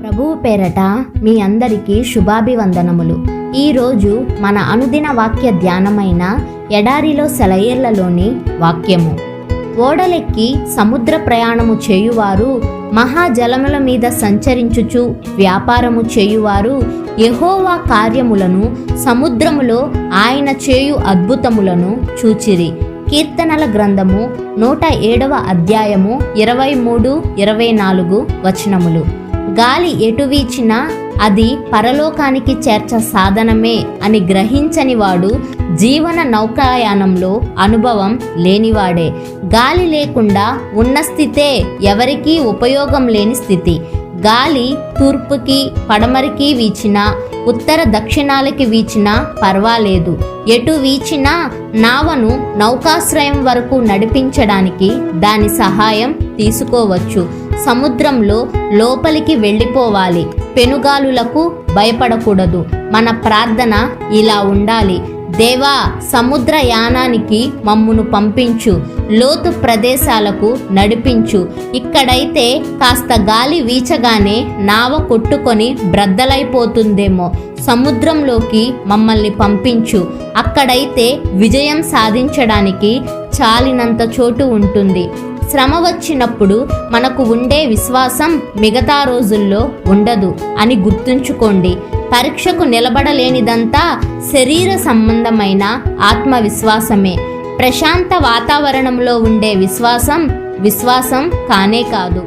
ప్రభువు పేరట మీ అందరికీ శుభాభివందనములు. ఈరోజు మన అనుదిన వాక్య ధ్యానమైన ఎడారిలో సెలయేళ్లలోని వాక్యము. ఓడలెక్కి సముద్ర ప్రయాణము చేయువారు, మహాజలముల మీద సంచరించుచు వ్యాపారము చేయువారు యెహోవా కార్యములను, సముద్రములో ఆయన చేయు అద్భుతములను చూచిరి. కీర్తనల గ్రంథము 107వ అధ్యాయము 23-24 వచనములు. గాలి ఎటు వీచినా అది పరలోకానికి చేర్చ సాధనమే అని గ్రహించని వాడు జీవన నౌకాయానంలో అనుభవం లేనివాడే. గాలి లేకుండా ఉన్న స్థితే ఎవరికీ ఉపయోగం లేని స్థితి. గాలి తూర్పుకి పడమరికి వీచినా, ఉత్తర దక్షిణాలకి వీచినా పర్వాలేదు. ఎటు వీచినా నావను నౌకాశ్రయం వరకు నడిపించడానికి దాని సహాయం తీసుకోవచ్చు. సముద్రంలో లోపలికి వెళ్ళిపోవాలి. పెనుగాలులకు భయపడకూడదు. మన ప్రార్థన ఇలా ఉండాలి: దేవా, సముద్రయానానికి మమ్మును పంపించు, లోతు ప్రదేశాలకు నడిపించు. ఇక్కడైతే కాస్త గాలి వీచగానే నావ కొట్టుకొని బ్రద్దలైపోతుందేమో. సముద్రంలోకి మమ్మల్ని పంపించు. అక్కడైతే విజయం సాధించడానికి చాలినంత చోటు ఉంటుంది. శ్రమ వచ్చినప్పుడు మనకు ఉండే విశ్వాసం మిగతా రోజుల్లో ఉండదు అని గుర్తుంచుకోండి. పరీక్షకు నిలబడలేనిదంతా శరీర సంబంధమైన ఆత్మవిశ్వాసమే. ప్రశాంత వాతావరణంలో ఉండే విశ్వాసం కానే కాదు.